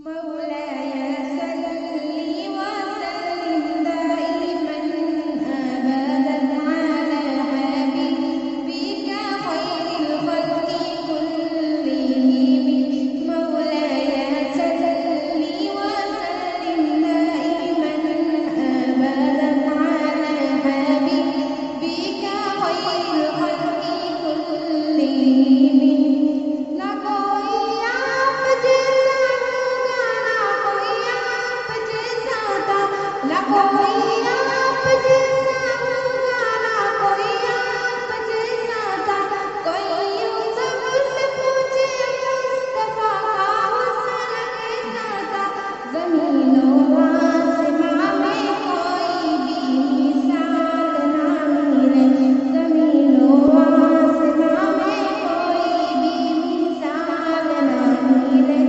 مولاي صل وسلم دائما أبدا على حبيبك خير الخلق كلهم. مولاي صل وسلم دائما أبدا على حبيبك خير الخلق كلهم. ना कोई आप जैसा होगा, ना कोई आप जैसा था, ना कोई आप जैसा होगा, ना कोई आप जैसा था। कोई यूसुफ से पूछे मुस्तफा का हुस्न कैसा था। ज़मीनों आसमां में कोई भी मिसाल ना मिले, ज़मीनों आसमां में कोई भी मिसाल ना मिले।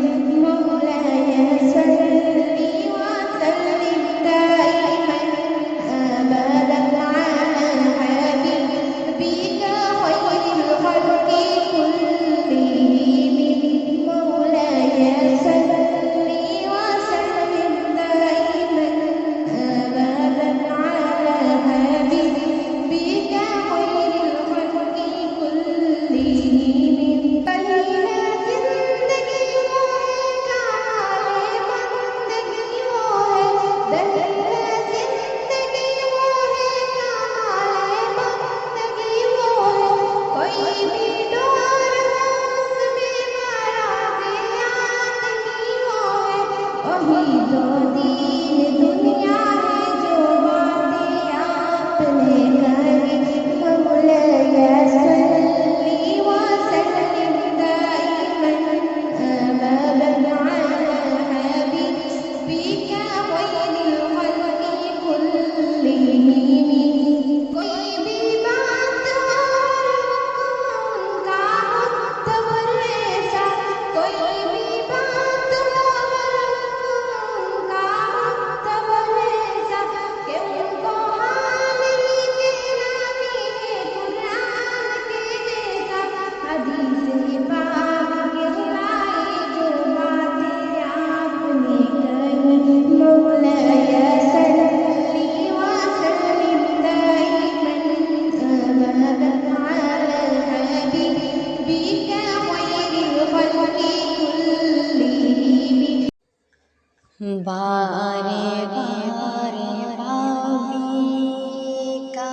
मौलाय सल्ली वसल्लिम दाइमन अबदन अला हबीबिका खैरिल खल्qi कुल्लिहिम। मौलाय सल्ली वसल्लिम दाइमन अबदन अला हबीबिका खैरिल खल्qi कुल्लिहिम। कलीले जिंदगी वो है, काले बंदगी वो है, दलीले जिंदगी वो है, काले बंदगी वो है। कोई भी डोर हो उसमें बराज़-ए-आदमी वो है। वही तो दीन दुनिया है जो बातें आपने करी। मौलाय सल्ली वसल्लिम दाइमन अबदन अला हबीबिका खैरिल खल्qi कुल्लिहिम। कोई भी बात हो उनका मुत्तबर ऐसा, कोई भी बात हो उनका मुत्तबर ऐसा, कि उनको हाल ही कहना भी है कुरान के जैसा। हदीस पाक कहलाए जो बातें आपने कही। मौलाय सल्ली वसल्लिम दाइमन अबदन अला हबीबिका खैरिल खल्qi कुल्लिहिम। बारे बारे भाबिका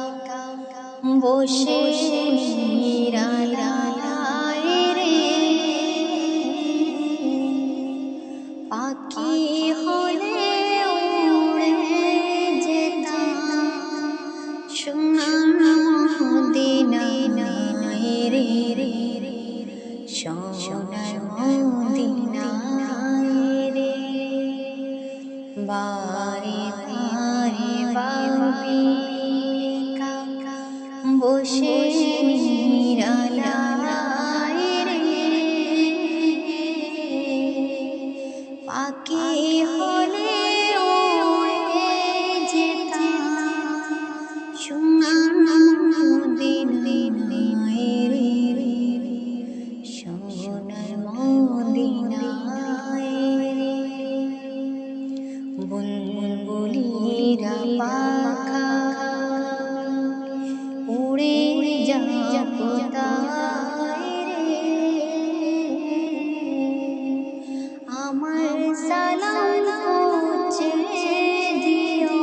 বসে নিরালায় রে, পাখি হলে উড়ে যেতাম সোনার মদিনায় রে, সোনার মদিনায় রে। বারে বারে ভাবিকা বসে নিরালায় রে, পাখি হলে উড়ে যেতাম সোনার মদিনায় রে, সোনার মদিনায় রে। বুলবুলিরা পাখা উড়ে যাও কোথায় রে, আমার সালাম পৌঁছে দিও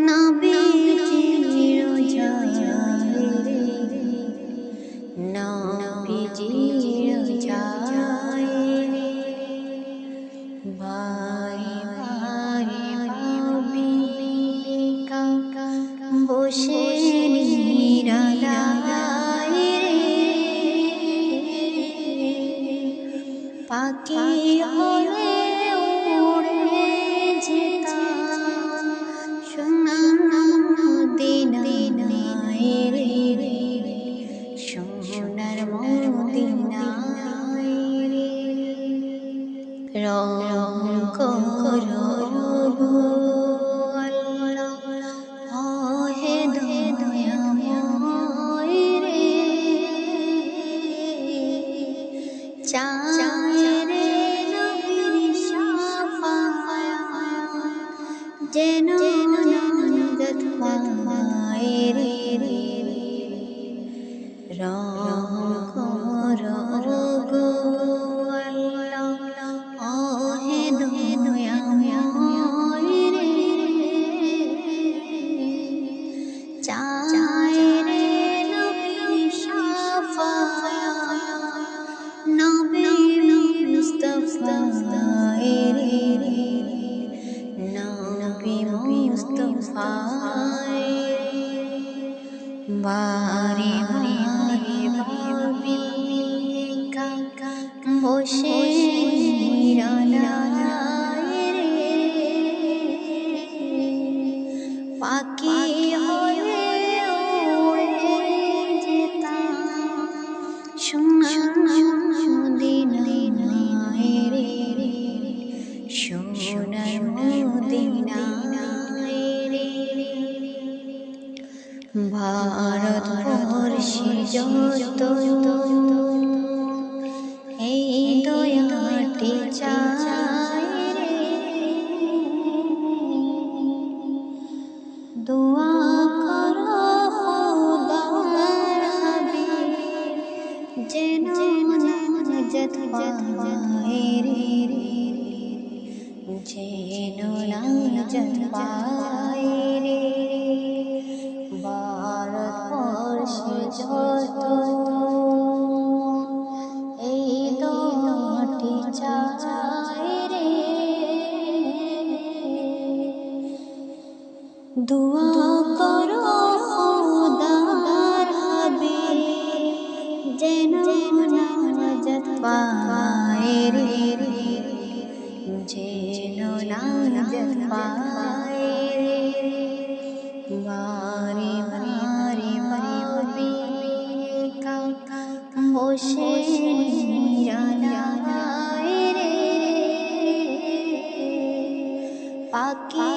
নবীজির রোজায় রে, নবীজির রোজায় রে। বারে বারে ভাবিকা বসে নিরালায় রে, পাখি হলে উড়ে যেতাম সোনার মদিনায় রে, সোনার মদিনায় রে। রং করো আল্লাহ হে দয়াময় রে, চায় রে নবীর দুয়াটি চাই রে, দুয়া করো খোদার হাবিব যেন নাজাত পায় রে, যেন নাজাত পায় রে। ভারতবর্ষে যত এই দুটি চাই রে, দুয়া করো খোদার হাবিব যেন নাজাত পায় রে, যেন নাজাত পায় রে। বারে বারে ভাবি কাকা বসে নিরালায় রে, পাখি